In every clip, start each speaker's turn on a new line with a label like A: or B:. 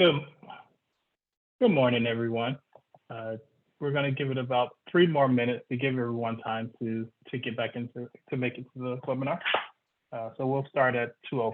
A: Good, good morning, everyone. We're going to give it about 3 more minutes to give everyone time to get back to make it to the webinar. So we'll start at 2:05.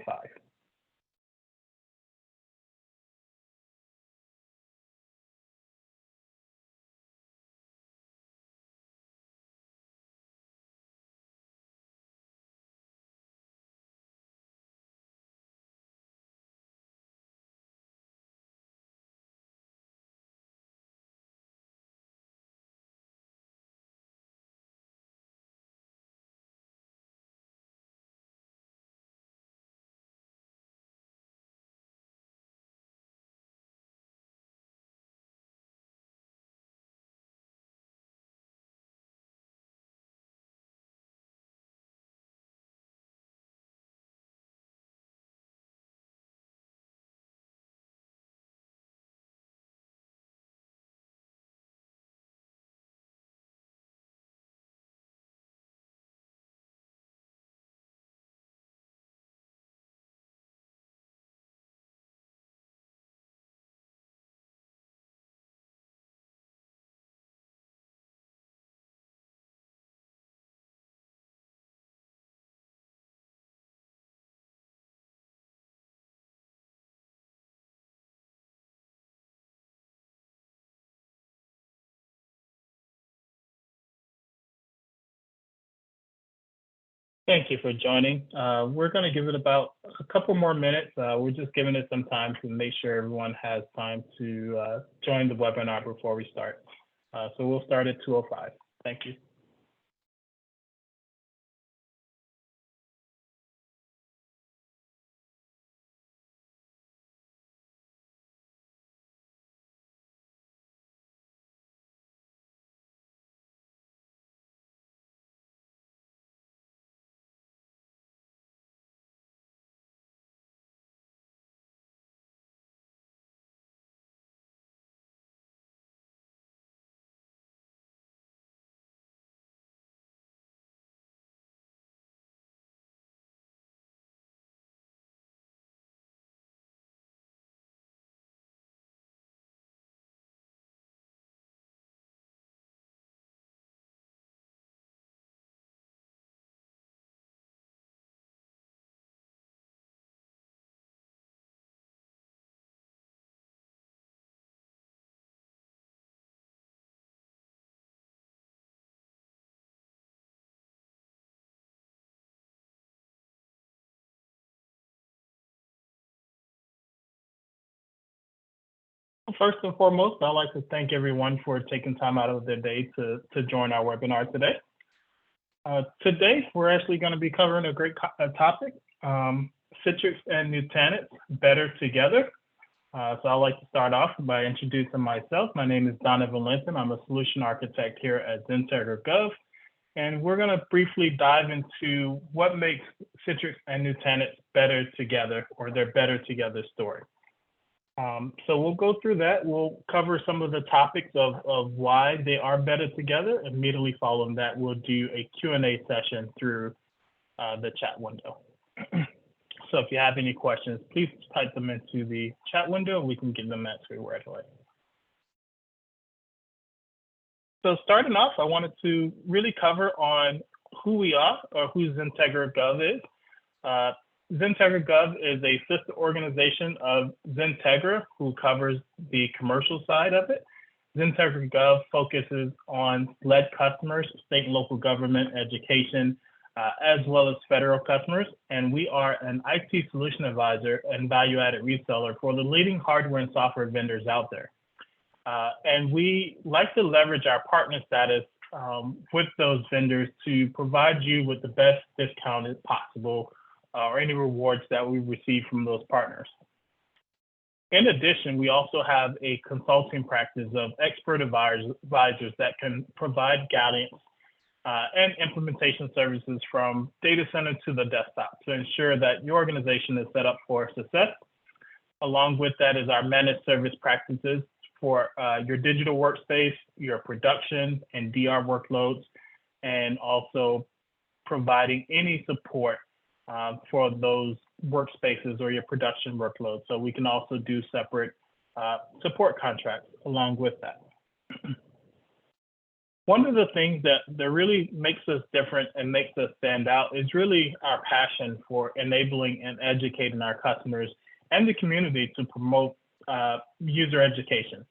A: Thank you for joining. We're going to give it about a couple more minutes. We're just giving it some time to make sure everyone has time to join the webinar before we start. So we'll start at 2:05. Thank you. First and foremost, I'd like to thank everyone for taking time out of their day to join our webinar today. Today, we're actually going to be covering a great topic, Citrix and Nutanix, better together. So I'd like to start off by introducing myself. My name is Donovan Linton. I'm a solution architect here at XenTegra Gov. And we're going to briefly dive into what makes Citrix and Nutanix better together, or their better together story. So we'll go through that. We'll cover some of the topics of why they are better together. Immediately following that, we'll do a Q&A session through the chat window. So if you have any questions, please type them into the chat window and we can get them answered right away. So starting off, I wanted to really cover on who we are, or who XenTegra Gov is. XenTegra Gov is a sister organization of XenTegra, who covers the commercial side of it. XenTegra Gov focuses on SLED customers, state and local government, education, as well as federal customers. And we are an IT solution advisor and value-added reseller for the leading hardware and software vendors out there. And we like to leverage our partner status with those vendors to provide you with the best discount possible, or any rewards that we receive from those partners. In addition, we also have a consulting practice of expert advisors that can provide guidance and implementation services from data center to the desktop to ensure that your organization is set up for success. Along with that is our managed service practices for your digital workspace, your production and DR workloads, and also providing any support for those workspaces or your production workloads. So we can also do separate support contracts along with that. One of the things that really makes us different and makes us stand out is really our passion for enabling and educating our customers and the community to promote user education.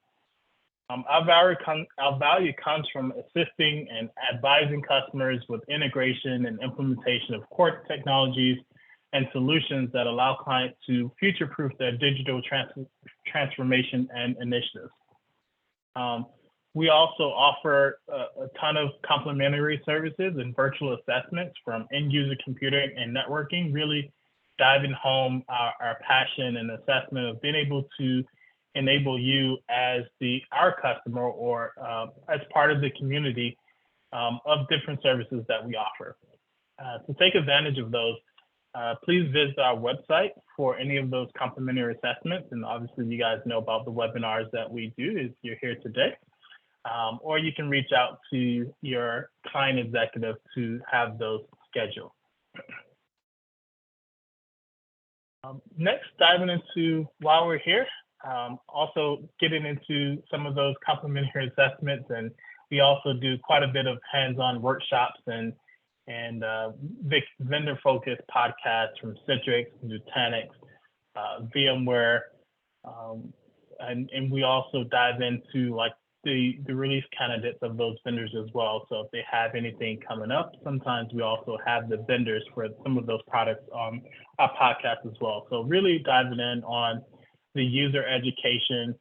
A: Our value comes from assisting and advising customers with integration and implementation of core technologies and solutions that allow clients to future-proof their digital transformation and initiatives. We also offer a ton of complementary services and virtual assessments from end-user computing and networking, really diving home our passion and assessment of being able to enable you as our customer or as part of the community of different services that we offer. To take advantage of those, please visit our website for any of those complimentary assessments. And obviously you guys know about the webinars that we do if you're here today. Or you can reach out to your client executive to have those scheduled. Next, diving into why we're here, also getting into some of those complimentary assessments, and we also do quite a bit of hands-on workshops and vendor-focused podcasts from Citrix, Nutanix, VMware, and we also dive into like the release candidates of those vendors as well. So if they have anything coming up, sometimes we also have the vendors for some of those products on our podcast as well. So really diving in on the user education,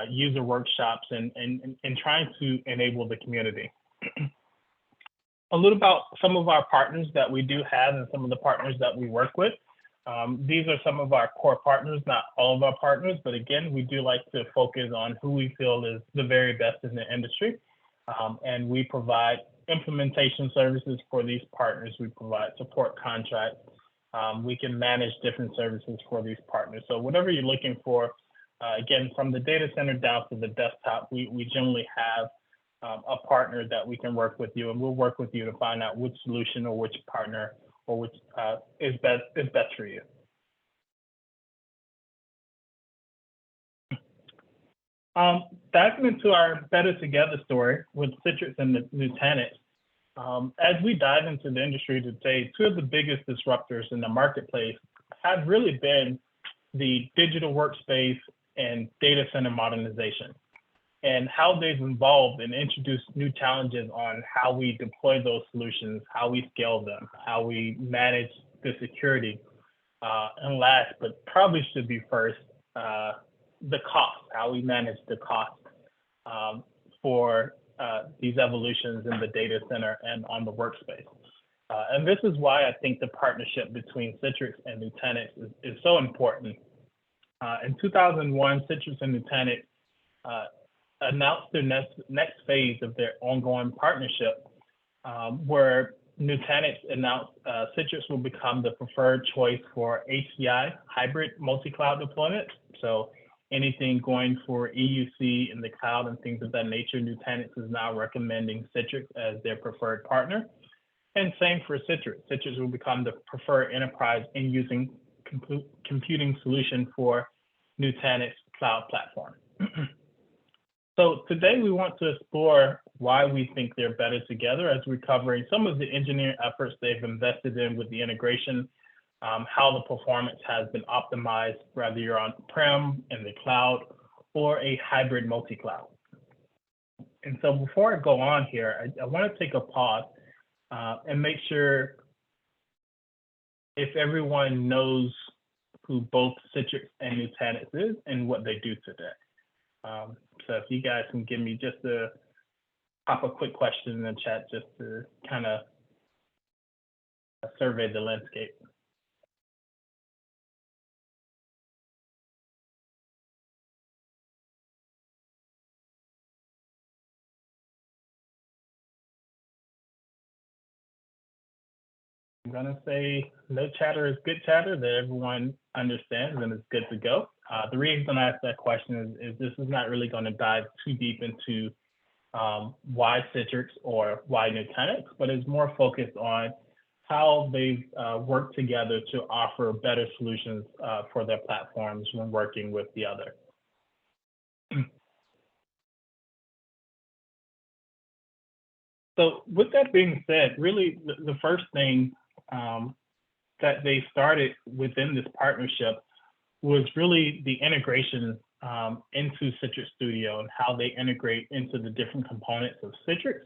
A: user workshops, and trying to enable the community. A little about some of our partners that we do have and some of the partners that we work with. These are some of our core partners, not all of our partners, but again, we do like to focus on who we feel is the very best in the industry. And we provide implementation services for these partners. We provide support contracts. We can manage different services for these partners. So whatever you're looking for, again, from the data center down to the desktop, we generally have a partner that we can work with you, and we'll work with you to find out which solution or which partner or which is best for you. Diving into our Better Together story with Citrix and Nutanix, as we dive into the industry today, two of the biggest disruptors in the marketplace have really been the digital workspace and data center modernization, and how they've evolved and introduced new challenges on how we deploy those solutions, how we scale them, how we manage the security, and last, but probably should be first, the cost, how we manage the cost for these evolutions in the data center and on the workspace. And this is why I think the partnership between Citrix and Nutanix is so important. In 2001, Citrix and Nutanix announced their next phase of their ongoing partnership, where Nutanix announced Citrix will become the preferred choice for HCI, hybrid multi-cloud deployments. So anything going for EUC in the cloud and things of that nature, Nutanix is now recommending Citrix as their preferred partner. And same for Citrix. Citrix will become the preferred enterprise in using computing solution for Nutanix cloud platform. So today we want to explore why we think they're better together, as we're covering some of the engineering efforts they've invested in with the integration, how the performance has been optimized, whether you're on-prem, in the cloud, or a hybrid multi-cloud. And so before I go on here, I want to take a pause and make sure if everyone knows who both Citrix and Nutanix is and what they do today. So if you guys can give me just pop a quick question in the chat just to kind of survey the landscape. I'm gonna say no chatter is good chatter, that everyone understands and is good to go. The reason I asked that question is this is not really going to dive too deep into why Citrix or why Nutanix, but it's more focused on how they've worked together to offer better solutions for their platforms when working with the other. So with that being said, really the first thing that they started within this partnership was really the integration into Citrix Studio and how they integrate into the different components of Citrix,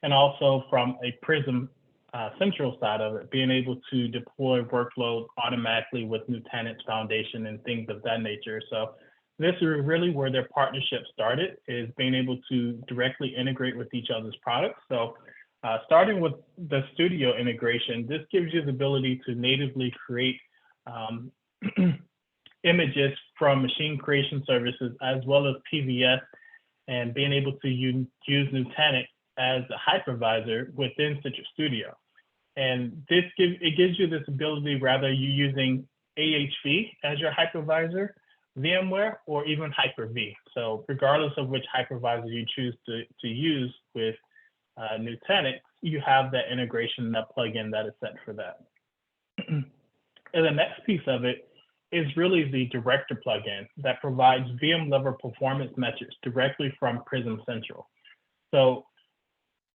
A: and also from a Prism central side of it, being able to deploy workloads automatically with Nutanix Foundation and things of that nature. So this is really where their partnership started, is being able to directly integrate with each other's products. So starting with the Studio integration, this gives you the ability to natively create images from machine creation services as well as PVS, and being able to use Nutanix as a hypervisor within Citrix Studio. And this gives you this ability, rather you using AHV as your hypervisor, VMware, or even Hyper-V. So regardless of which hypervisor you choose to use with Nutanix, you have that integration, that plugin that is set for that. And the next piece of it is really the Director plugin that provides VM level performance metrics directly from Prism Central. So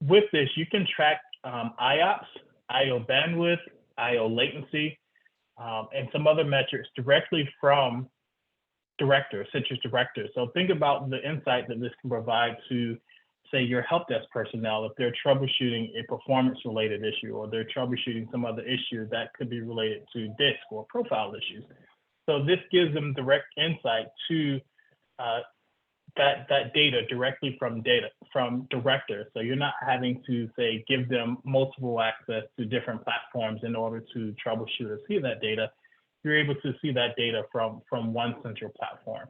A: with this, you can track IOPS, IO bandwidth, IO latency, and some other metrics directly from Director, Citrix Director. So think about the insight that this can provide to, say, your help desk personnel if they're troubleshooting a performance-related issue, or they're troubleshooting some other issue that could be related to disk or profile issues. So this gives them direct insight to that data directly from Director. So you're not having to, say, give them multiple access to different platforms in order to troubleshoot or see that data. You're able to see that data from one central platform.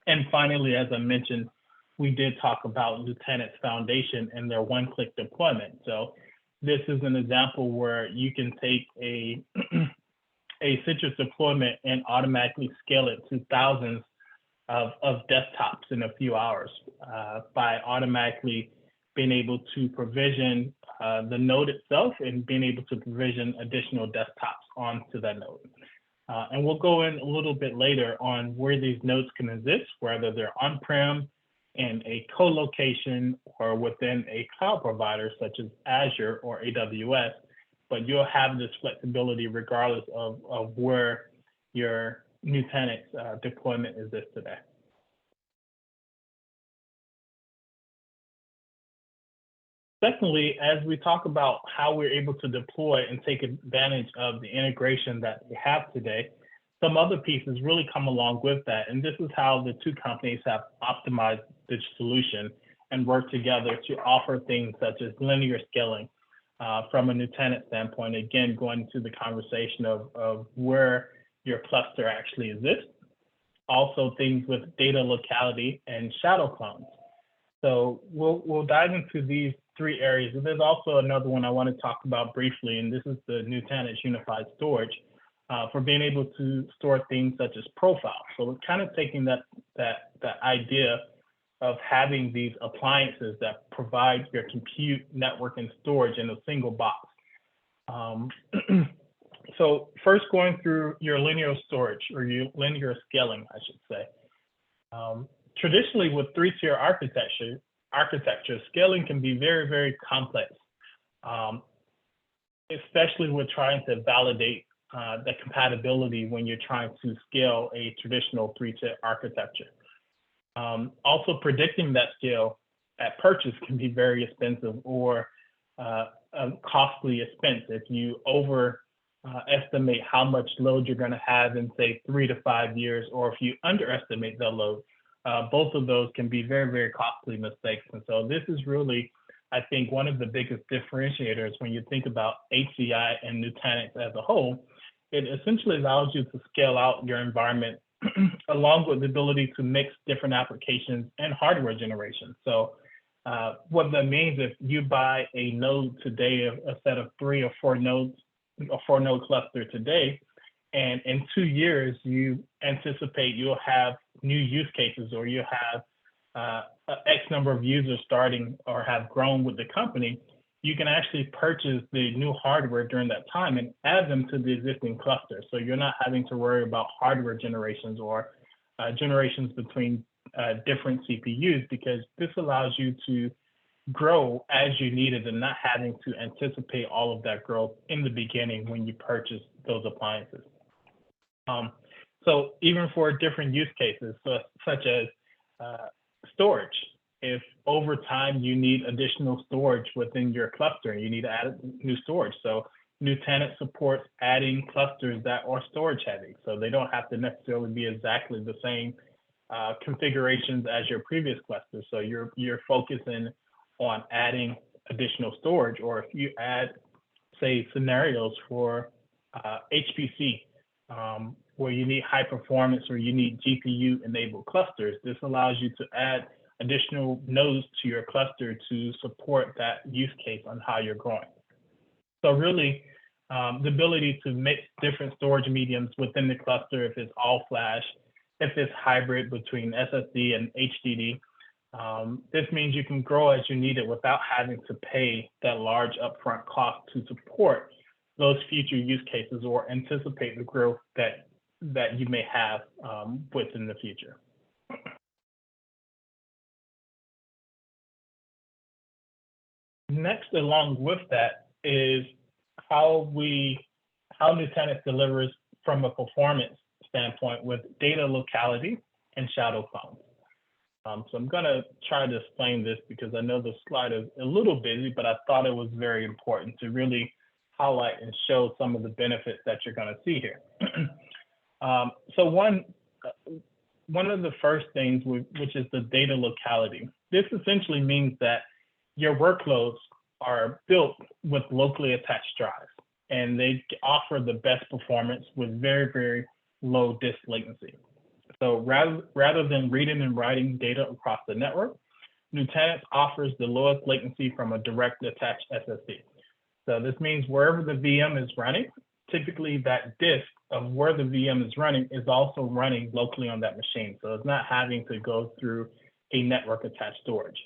A: And finally, as I mentioned, we did talk about Nutanix Foundation and their one-click deployment. So this is an example where you can take a Citrix deployment and automatically scale it to thousands of desktops in a few hours by automatically being able to provision the node itself and being able to provision additional desktops onto that node. And we'll go in a little bit later on where these nodes can exist, whether they're on-prem, in a co-location, or within a cloud provider such as Azure or AWS, but you'll have this flexibility regardless of where your Nutanix deployment exists today. Secondly, as we talk about how we're able to deploy and take advantage of the integration that we have today, some other pieces really come along with that. And this is how the two companies have optimized this solution and worked together to offer things such as linear scaling from a Nutanix standpoint, again, going to the conversation of where your cluster actually exists. Also things with data locality and shadow clones. So we'll dive into these three areas. And there's also another one I want to talk about briefly, and this is the Nutanix Unified Storage for being able to store things such as profiles. So we're kind of taking that idea of having these appliances that provide your compute, network, and storage in a single box. So first, going through your linear storage, or your linear scaling, I should say. Traditionally, with three-tier architecture, scaling can be very, very complex, especially with trying to validate the compatibility when you're trying to scale a traditional three-tier architecture. Also, predicting that scale at purchase can be very expensive, or a costly expense if you overestimate how much load you're going to have in, say, 3 to 5 years, or if you underestimate the load. Both of those can be very, very costly mistakes. And so this is really, I think, one of the biggest differentiators when you think about HCI and Nutanix as a whole. It essentially allows you to scale out your environment along with the ability to mix different applications and hardware generation. So what that means, if you buy a node today, a set of 3 or 4 nodes, a 4-node cluster today, and in 2 years, you anticipate you'll have new use cases, or you have X number of users starting or have grown with the company, you can actually purchase the new hardware during that time and add them to the existing cluster. So you're not having to worry about hardware generations or generations between different CPUs, because this allows you to grow as you need it and not having to anticipate all of that growth in the beginning when you purchase those appliances. So even for different use cases, such as storage, if over time you need additional storage within your cluster, you need to add new storage. So Nutanix supports adding clusters that are storage heavy. So they don't have to necessarily be exactly the same configurations as your previous cluster. So you're focusing on adding additional storage, or if you add, say, scenarios for HPC, where you need high performance or you need GPU enabled clusters, this allows you to add additional nodes to your cluster to support that use case on how you're growing. So really, the ability to mix different storage mediums within the cluster, if it's all flash, if it's hybrid between SSD and HDD, this means you can grow as you need it without having to pay that large upfront cost to support those future use cases or anticipate the growth that you may have within the future. Next, along with that, is how Nutanix delivers from a performance standpoint with data locality and shadow clones. So I'm going to try to explain this because I know the slide is a little busy, but I thought it was very important to really highlight and show some of the benefits that you're going to see here. So one of the first things, which is the data locality. This essentially means that your workloads are built with locally attached drives, and they offer the best performance with very, very low disk latency. So rather than reading and writing data across the network, Nutanix offers the lowest latency from a direct attached SSD. So this means wherever the VM is running, typically that disk of where the VM is running is also running locally on that machine. So it's not having to go through a network attached storage.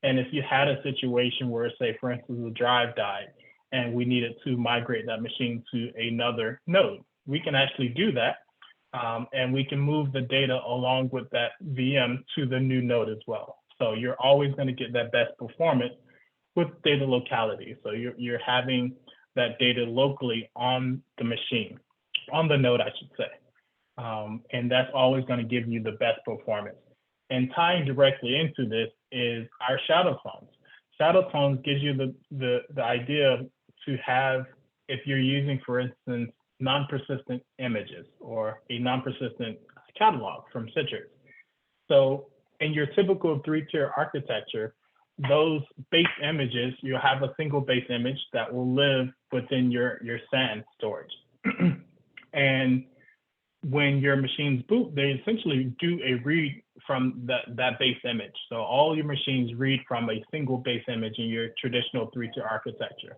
A: And if you had a situation where, say, for instance, a drive died and we needed to migrate that machine to another node, we can actually do that. And we can move the data along with that VM to the new node as well. So you're always going to get that best performance with data locality. So you're having that data locally on the machine, on the node, I should say. And that's always going to give you the best performance. And tying directly into this is our shadow clones. Shadow clones gives you the idea to have, if you're using, for instance, non-persistent images or a non-persistent catalog from Citrix. So in your typical 3-tier architecture, those base images, you'll have a single base image that will live within your SAN storage. And when your machines boot, they essentially do a read from that base image. So all your machines read from a single base image in your traditional 3-tier architecture.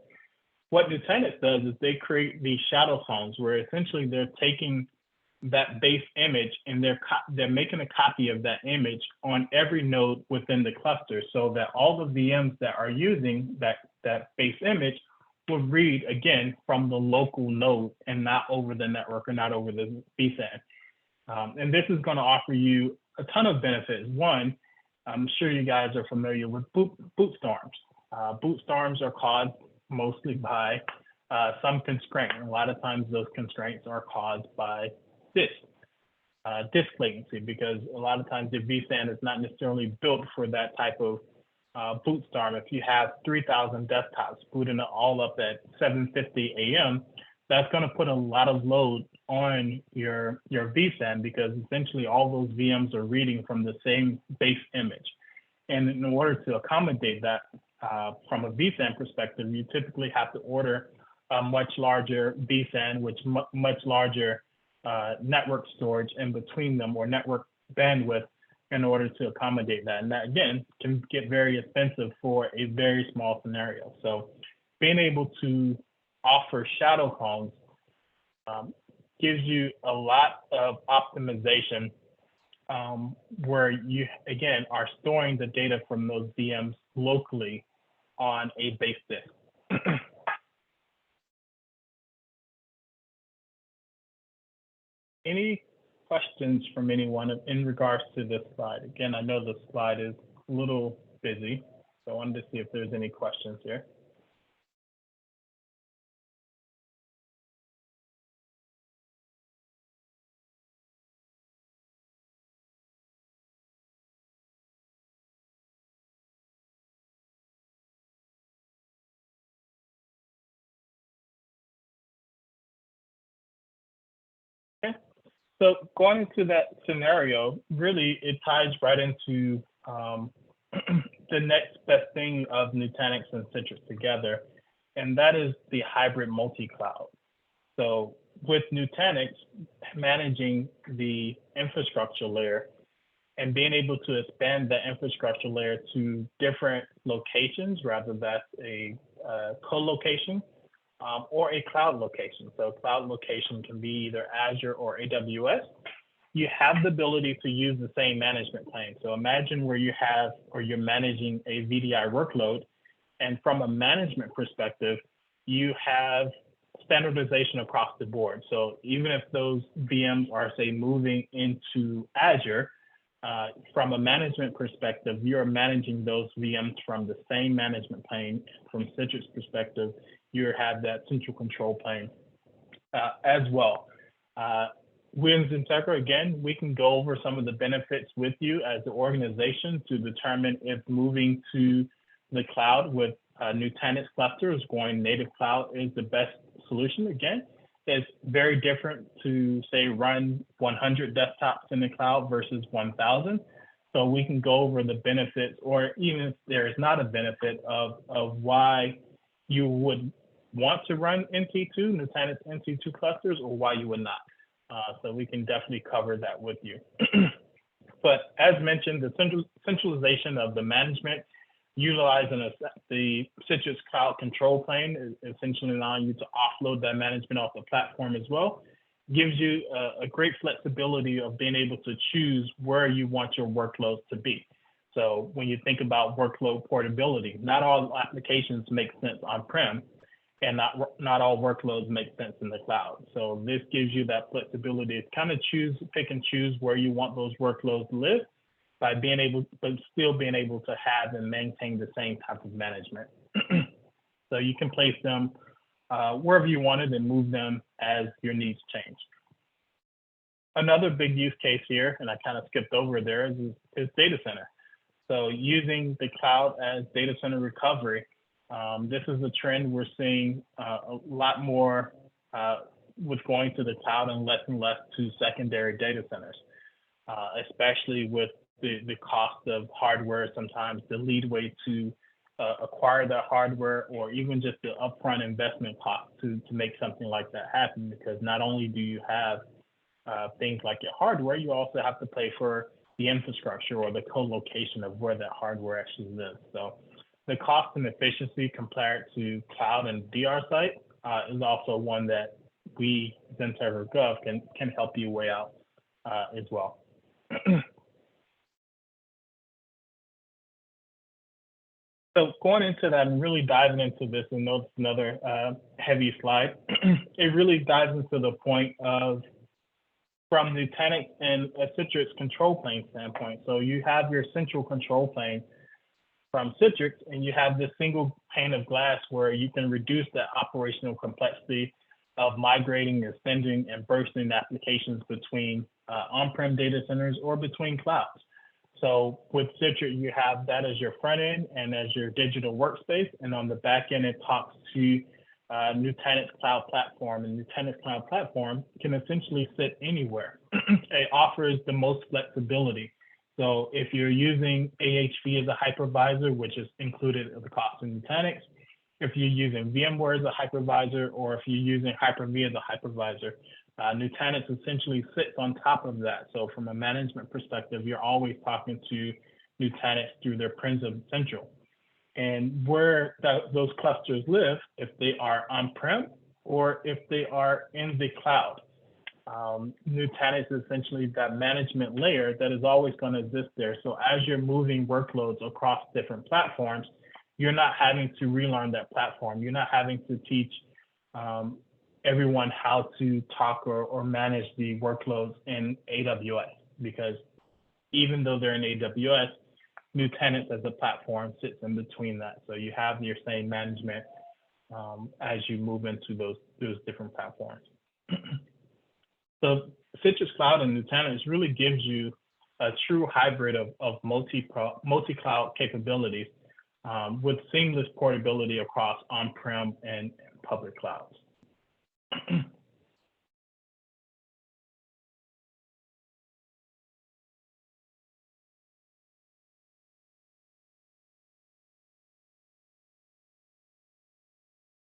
A: What Nutanix does is they create these shadow clones where essentially they're taking that base image and they're making a copy of that image on every node within the cluster, so that all the VMs that are using that base image will read again from the local node and not over the network or not over the vSAN. And this is going to offer you a ton of benefits. One, I'm sure you guys are familiar with boot storms. Boot storms are caused mostly by some constraint. A lot of times those constraints are caused by disk latency, because a lot of times the vSAN is not necessarily built for that type of boot storm. If you have 3,000 desktops booting all up at 7:50 a.m., that's going to put a lot of load on your vSAN, because essentially all those VMs are reading from the same base image. And in order to accommodate that, from a vSAN perspective, you typically have to order a much larger vSAN, which much larger network storage in between them, or network bandwidth, in order to accommodate that. And that, again, can get very expensive for a very small scenario. So being able to offer shadow clones gives you a lot of optimization, where you, again, are storing the data from those VMs locally on a base disk. Any questions from anyone in regards to this slide? Again, I know the slide is a little busy. So I wanted to see if there's any questions here. Okay. So going into that scenario, really it ties right into the next best thing of Nutanix and Citrix together, and that is the hybrid multi-cloud. So with Nutanix managing the infrastructure layer and being able to expand the infrastructure layer to different locations, rather that's a co-location or a cloud location. So cloud location can be either Azure or AWS. You have the ability to use the same management plane. So imagine where you have, or you're managing a VDI workload, and from a management perspective, you have standardization across the board. So even if those VMs are, say, moving into Azure, from a management perspective, you're managing those VMs from the same management plane. From Citrix perspective, you have that central control plane as well. With XenTegra, again, we can go over some of the benefits with you as the organization to determine if moving to the cloud with Nutanix clusters, going native cloud is the best solution. Again, it's very different to, say, run 100 desktops in the cloud versus 1,000. So we can go over the benefits, or even if there is not a benefit of why you would want to run NT2, Nutanix NT2 clusters, or why you would not. So we can definitely cover that with you. But as mentioned, the centralization of the management, utilizing the Citrix Cloud Control Plane is essentially allowing you to offload that management off the platform as well. Gives you a great flexibility of being able to choose where you want your workloads to be. So when you think about workload portability, not all applications make sense on-prem, and not all workloads make sense in the cloud. So this gives you that flexibility to kind of pick and choose where you want those workloads to live, by being able, but still being able to have and maintain the same type of management. So you can place them wherever you wanted and move them as your needs change. Another big use case here, and I kind of skipped over there, is data center. So using the cloud as data center recovery, this is a trend we're seeing a lot more with going to the cloud and less to secondary data centers, especially with the cost of hardware, sometimes the lead way to acquire that hardware, or even just the upfront investment cost to make something like that happen. Because not only do you have things like your hardware, you also have to pay for the infrastructure or the co-location of where that hardware actually lives. So the cost and efficiency compared to cloud and DR site is also one that we, XenTegra Gov, can help you weigh out as well. So going into that and really diving into this, and notice another heavy slide, it really dives into the point of, from Nutanix and a Citrix control plane standpoint. So you have your central control plane from Citrix, and you have this single pane of glass where you can reduce that operational complexity of migrating, extending, and bursting applications between on-prem data centers or between clouds. So with Citrix, you have that as your front end and as your digital workspace. And on the back end, it talks to Nutanix Cloud Platform. And Nutanix Cloud Platform can essentially sit anywhere. It offers the most flexibility. So if you're using AHV as a hypervisor, which is included in the cost of Nutanix, if you're using VMware as a hypervisor, or if you're using Hyper-V as a hypervisor, Nutanix essentially sits on top of that. So from a management perspective, you're always talking to Nutanix through their Prism Central. And where those clusters live, if they are on-prem or if they are in the cloud, Nutanix is essentially that management layer that is always going to exist there. So as you're moving workloads across different platforms, you're not having to relearn that platform. You're not having to teach everyone how to talk or manage the workloads in AWS, because even though they're in AWS, Nutanix as a platform sits in between that. So you have your same management as you move into those different platforms. So Citrix Cloud and Nutanix really gives you a true hybrid of multi-cloud capabilities with seamless portability across on-prem and public clouds.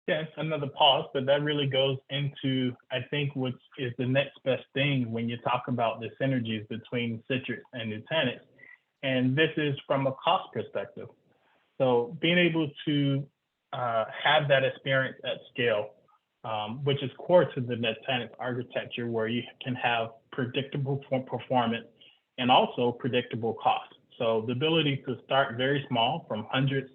A: Yeah, another pause, but that really goes into, I think, what is the next best thing when you talk about the synergies between Citrix and Nutanix. And this is from a cost perspective. So being able to have that experience at scale, which is core to the Nutanix architecture, where you can have predictable performance and also predictable costs. So the ability to start very small from hundreds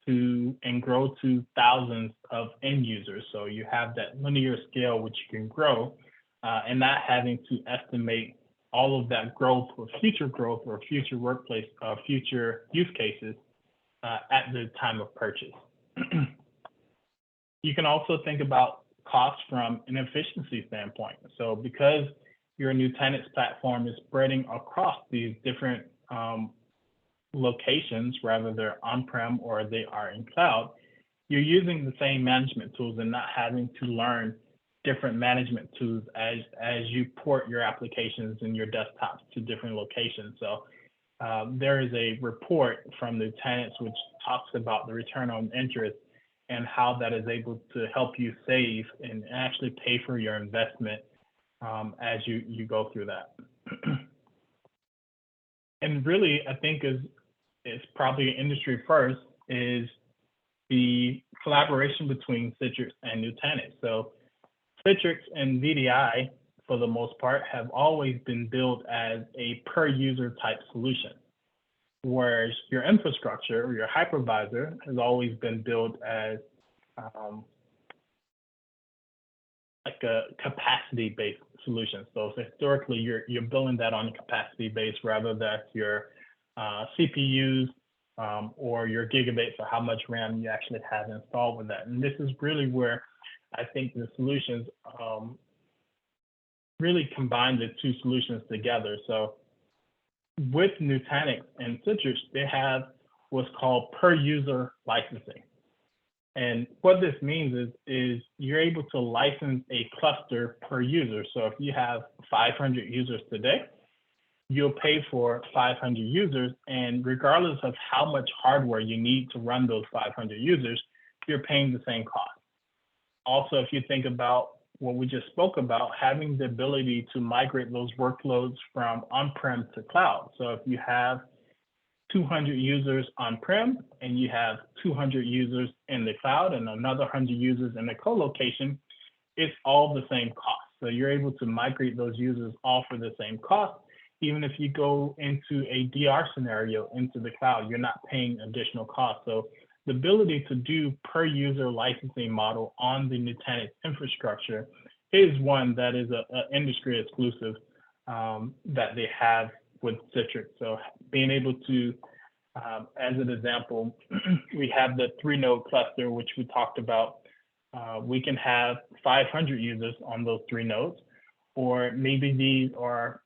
A: and grow to thousands of end users. So you have that linear scale which you can grow and not having to estimate all of that growth or future workplace, future use cases at the time of purchase. You can also think about costs from an efficiency standpoint. So because your Nutanix platform is spreading across these different locations, whether they're on-prem or they are in cloud, you're using the same management tools and not having to learn different management tools as you port your applications and your desktops to different locations. So there is a report from Nutanix which talks about the return on interest and how that is able to help you save and actually pay for your investment as you go through that. And really, I think is probably industry first is the collaboration between Citrix and Nutanix. So Citrix and VDI, for the most part, have always been built as a per user type solution, whereas your infrastructure or your hypervisor has always been built as like a capacity-based solution. So historically, you're building that on a capacity base rather than your CPUs or your gigabytes or how much RAM you actually have installed with that. And this is really where I think the solutions really combine the two solutions together. So with Nutanix and Citrix, they have what's called per user licensing. And what this means is you're able to license a cluster per user. So if you have 500 users today, you'll pay for 500 users, and regardless of how much hardware you need to run those 500 users, you're paying the same cost. Also, if you think about what we just spoke about, having the ability to migrate those workloads from on-prem to cloud. So if you have 200 users on-prem and you have 200 users in the cloud and another 100 users in the co-location, it's all the same cost. So you're able to migrate those users all for the same cost. Even if you go into a DR scenario into the cloud, you're not paying additional costs. So the ability to do per user licensing model on the Nutanix infrastructure is one that is an industry exclusive that they have with Citrix. So being able to, as an example, we have the 3-node cluster, which we talked about. We can have 500 users on those 3 nodes, or maybe these are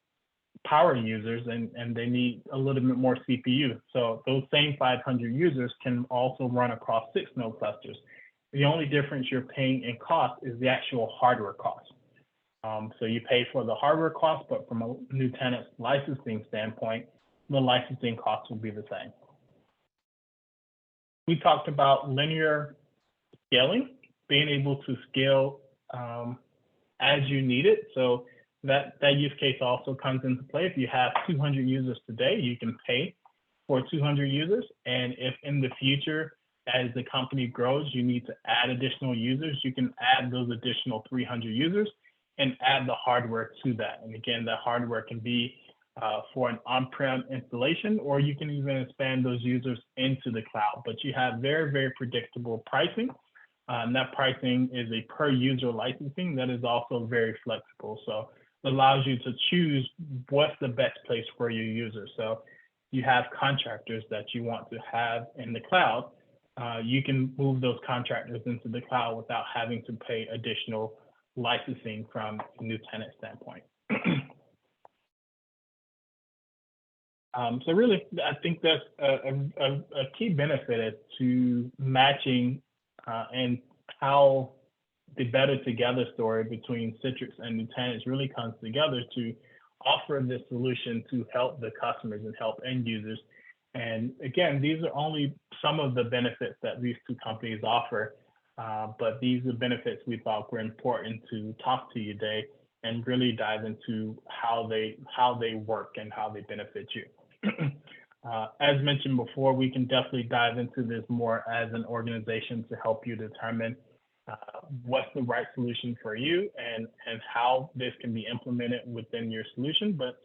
A: power users and they need a little bit more CPU. So those same 500 users can also run across 6-node clusters. The only difference you're paying in cost is the actual hardware cost. So you pay for the hardware cost, but from a Nutanix licensing standpoint, the licensing costs will be the same. We talked about linear scaling, being able to scale as you need it. So that use case also comes into play. If you have 200 users today, you can pay for 200 users. And if in the future, as the company grows, you need to add additional users, you can add those additional 300 users and add the hardware to that. And again, that hardware can be for an on-prem installation, or you can even expand those users into the cloud. But you have very, very predictable pricing. And that pricing is a per user licensing that is also very flexible. So it allows you to choose what's the best place for your users. So you have contractors that you want to have in the cloud, you can move those contractors into the cloud without having to pay additional licensing from a Nutanix standpoint. So really, I think that's a key benefit is to matching and how the better together story between Citrix and Nutanix really comes together to offer this solution to help the customers and help end users. And again, these are only some of the benefits that these two companies offer, but these are benefits we thought were important to talk to you today and really dive into how they work and how they benefit you. As mentioned before, we can definitely dive into this more as an organization to help you determine what's the right solution for you and how this can be implemented within your solution. But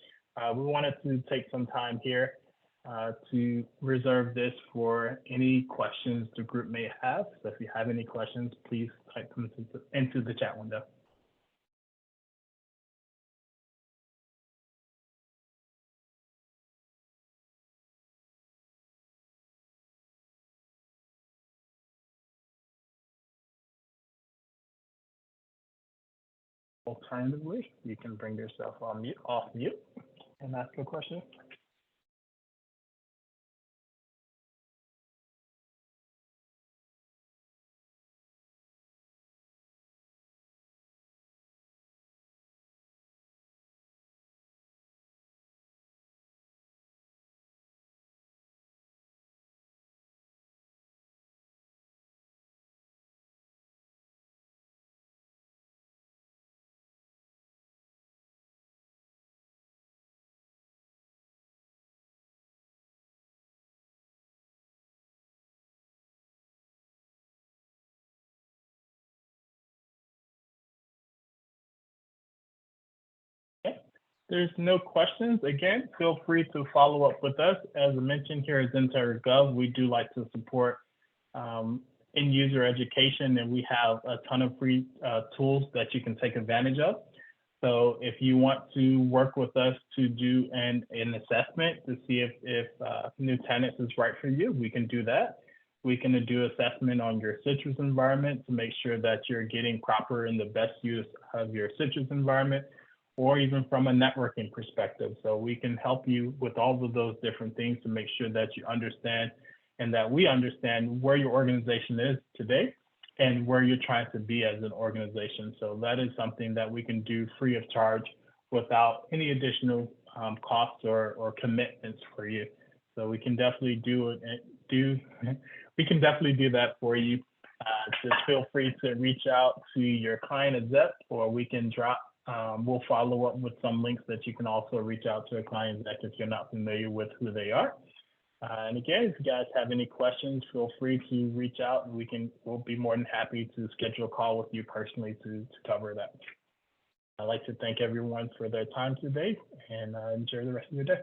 A: we wanted to take some time here to reserve this for any questions the group may have. So if you have any questions, please type them into the chat window. Alternatively, you can bring yourself on mute, off mute, and ask a question. There's no questions. Again, feel free to follow up with us. As I mentioned here at XenTegra Gov, we do like to support end user education, and we have a ton of free tools that you can take advantage of. So if you want to work with us to do an assessment to see if Nutanix is right for you, we can do that. We can do assessment on your Citrix environment to make sure that you're getting proper and the best use of your Citrix environment, or even from a networking perspective. So we can help you with all of those different things to make sure that you understand and that we understand where your organization is today and where you're trying to be as an organization. So that is something that we can do free of charge without any additional costs or commitments for you. So we can definitely we can definitely do that for you. Just feel free to reach out to your client exec, or we can drop we'll follow up with some links that you can also reach out to a client exec if you're not familiar with who they are. And again, if you guys have any questions, feel free to reach out and we'll be more than happy to schedule a call with you personally to cover that. I'd like to thank everyone for their time today and enjoy the rest of your day.